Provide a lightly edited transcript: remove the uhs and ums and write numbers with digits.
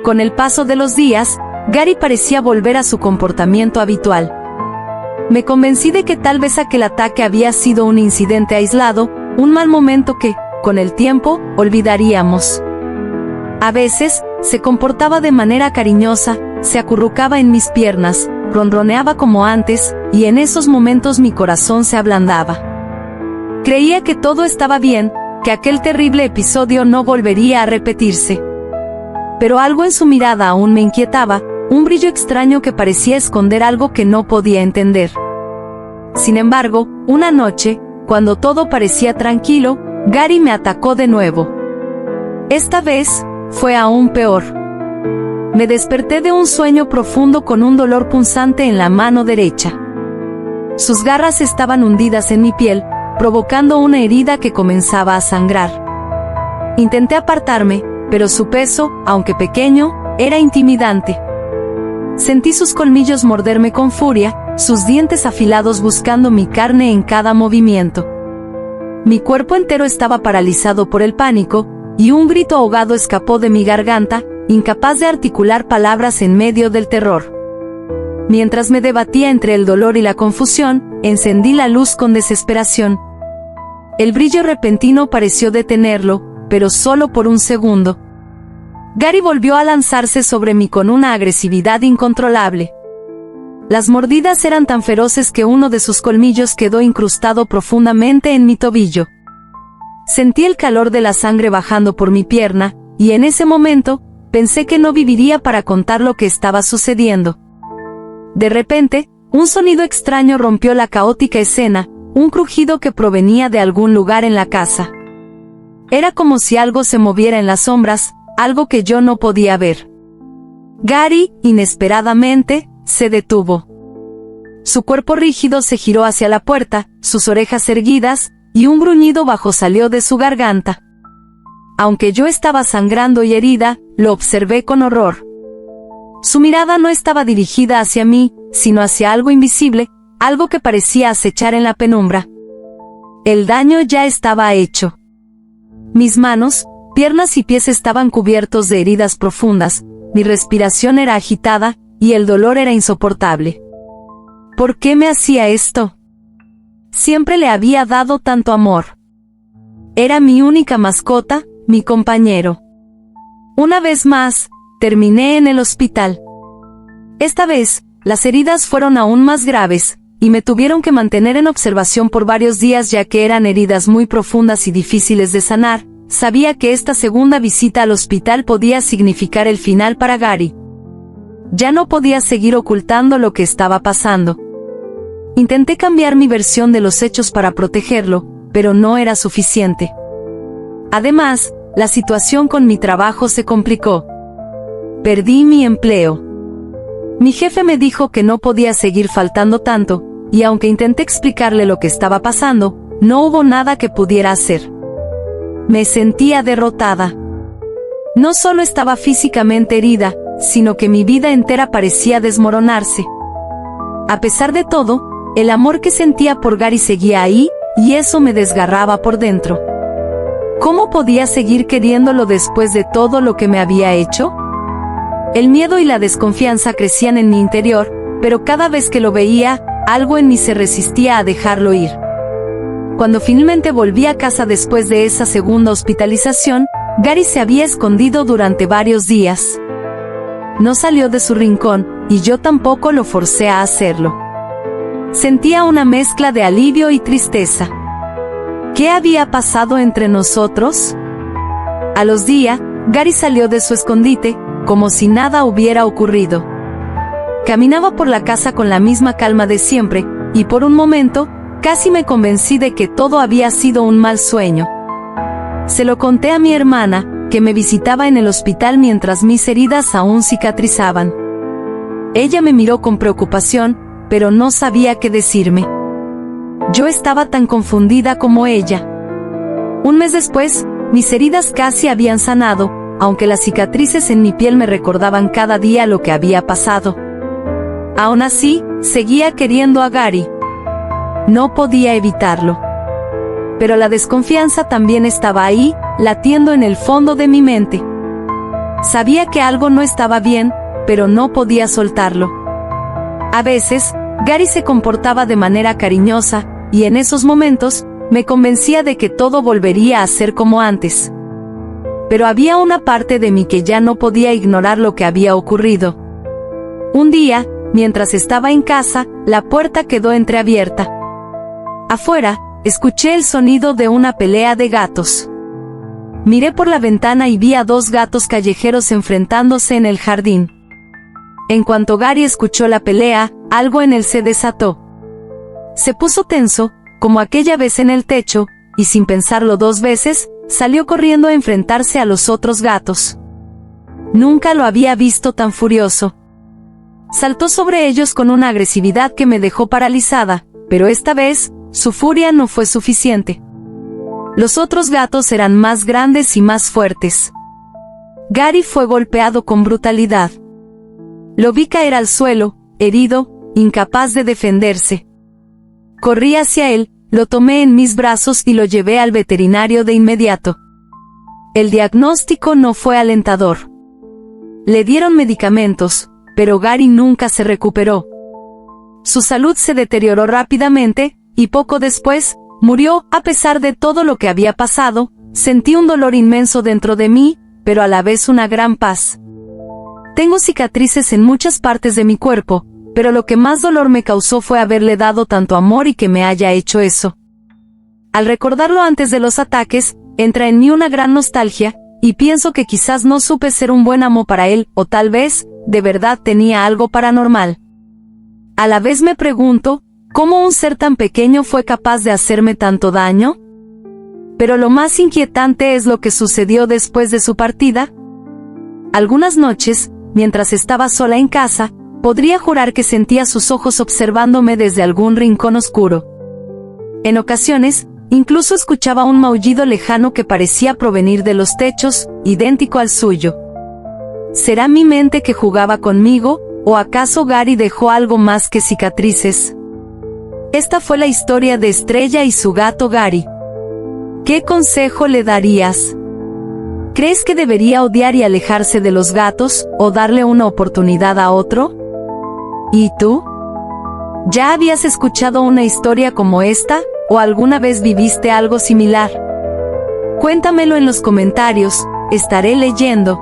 con el paso de los días, Gary parecía volver a su comportamiento habitual. Me convencí de que tal vez aquel ataque había sido un incidente aislado, un mal momento que, con el tiempo, olvidaríamos. A veces, se comportaba de manera cariñosa, se acurrucaba en mis piernas, ronroneaba como antes, y en esos momentos mi corazón se ablandaba. Creía que todo estaba bien, que aquel terrible episodio no volvería a repetirse. Pero algo en su mirada aún me inquietaba, un brillo extraño que parecía esconder algo que no podía entender. Sin embargo, una noche, cuando todo parecía tranquilo, Gary me atacó de nuevo. Esta vez, fue aún peor. Me desperté de un sueño profundo con un dolor punzante en la mano derecha. Sus garras estaban hundidas en mi piel, provocando una herida que comenzaba a sangrar. Intenté apartarme, pero su peso, aunque pequeño, era intimidante. Sentí sus colmillos morderme con furia, sus dientes afilados buscando mi carne en cada movimiento. Mi cuerpo entero estaba paralizado por el pánico, y un grito ahogado escapó de mi garganta, incapaz de articular palabras en medio del terror. Mientras me debatía entre el dolor y la confusión, encendí la luz con desesperación. El brillo repentino pareció detenerlo, pero solo por un segundo. Gary volvió a lanzarse sobre mí con una agresividad incontrolable. Las mordidas eran tan feroces que uno de sus colmillos quedó incrustado profundamente en mi tobillo. Sentí el calor de la sangre bajando por mi pierna, y en ese momento, pensé que no viviría para contar lo que estaba sucediendo. De repente, un sonido extraño rompió la caótica escena, un crujido que provenía de algún lugar en la casa. Era como si algo se moviera en las sombras, algo que yo no podía ver. Gary, inesperadamente, se detuvo. Su cuerpo rígido se giró hacia la puerta, sus orejas erguidas, y un gruñido bajo salió de su garganta. Aunque yo estaba sangrando y herida, lo observé con horror. Su mirada no estaba dirigida hacia mí, sino hacia algo invisible, algo que parecía acechar en la penumbra. El daño ya estaba hecho. Mis manos, piernas y pies estaban cubiertos de heridas profundas, mi respiración era agitada, y el dolor era insoportable. ¿Por qué me hacía esto? Siempre le había dado tanto amor. Era mi única mascota, mi compañero. Una vez más, terminé en el hospital. Esta vez, las heridas fueron aún más graves, y me tuvieron que mantener en observación por varios días ya que eran heridas muy profundas y difíciles de sanar. Sabía que esta segunda visita al hospital podía significar el final para Gary. Ya no podía seguir ocultando lo que estaba pasando. Intenté cambiar mi versión de los hechos para protegerlo, pero no era suficiente. Además, la situación con mi trabajo se complicó. Perdí mi empleo. Mi jefe me dijo que no podía seguir faltando tanto, y aunque intenté explicarle lo que estaba pasando, no hubo nada que pudiera hacer. Me sentía derrotada. No solo estaba físicamente herida, sino que mi vida entera parecía desmoronarse. A pesar de todo, el amor que sentía por Gary seguía ahí, y eso me desgarraba por dentro. ¿Cómo podía seguir queriéndolo después de todo lo que me había hecho? El miedo y la desconfianza crecían en mi interior, pero cada vez que lo veía, algo en mí se resistía a dejarlo ir. Cuando finalmente volví a casa después de esa segunda hospitalización, Gary se había escondido durante varios días. No salió de su rincón, y yo tampoco lo forcé a hacerlo. Sentía una mezcla de alivio y tristeza. ¿Qué había pasado entre nosotros? A los días, Gary salió de su escondite, como si nada hubiera ocurrido. Caminaba por la casa con la misma calma de siempre, y por un momento, casi me convencí de que todo había sido un mal sueño. Se lo conté a mi hermana, que me visitaba en el hospital mientras mis heridas aún cicatrizaban. Ella me miró con preocupación, pero no sabía qué decirme. Yo estaba tan confundida como ella. Un mes después, mis heridas casi habían sanado, aunque las cicatrices en mi piel me recordaban cada día lo que había pasado. Aún así, seguía queriendo a Gary. No podía evitarlo. Pero la desconfianza también estaba ahí, latiendo en el fondo de mi mente. Sabía que algo no estaba bien, pero no podía soltarlo. A veces, Gary se comportaba de manera cariñosa, y en esos momentos, me convencía de que todo volvería a ser como antes. Pero había una parte de mí que ya no podía ignorar lo que había ocurrido. Un día, mientras estaba en casa, la puerta quedó entreabierta. Afuera, escuché el sonido de una pelea de gatos. Miré por la ventana y vi a dos gatos callejeros enfrentándose en el jardín. En cuanto Gary escuchó la pelea, algo en él se desató. Se puso tenso, como aquella vez en el techo, y sin pensarlo dos veces, salió corriendo a enfrentarse a los otros gatos. Nunca lo había visto tan furioso. Saltó sobre ellos con una agresividad que me dejó paralizada, pero esta vez, su furia no fue suficiente. Los otros gatos eran más grandes y más fuertes. Gary fue golpeado con brutalidad. Lo vi caer al suelo, herido, incapaz de defenderse. Corrí hacia él, lo tomé en mis brazos y lo llevé al veterinario de inmediato. El diagnóstico no fue alentador. Le dieron medicamentos, pero Gary nunca se recuperó. Su salud se deterioró rápidamente, y poco después, murió. A pesar de todo lo que había pasado, sentí un dolor inmenso dentro de mí, pero a la vez una gran paz. Tengo cicatrices en muchas partes de mi cuerpo, pero lo que más dolor me causó fue haberle dado tanto amor y que me haya hecho eso. Al recordarlo antes de los ataques, entra en mí una gran nostalgia, y pienso que quizás no supe ser un buen amo para él, o tal vez, de verdad tenía algo paranormal. A la vez me pregunto, ¿cómo un ser tan pequeño fue capaz de hacerme tanto daño? Pero lo más inquietante es lo que sucedió después de su partida. Algunas noches, mientras estaba sola en casa, podría jurar que sentía sus ojos observándome desde algún rincón oscuro. En ocasiones, incluso escuchaba un maullido lejano que parecía provenir de los techos, idéntico al suyo. ¿Será mi mente que jugaba conmigo, o acaso Gary dejó algo más que cicatrices? Esta fue la historia de Estrella y su gato Gary. ¿Qué consejo le darías? ¿Crees que debería odiar y alejarse de los gatos, o darle una oportunidad a otro? ¿Y tú? ¿Ya habías escuchado una historia como esta, o alguna vez viviste algo similar? Cuéntamelo en los comentarios, estaré leyendo.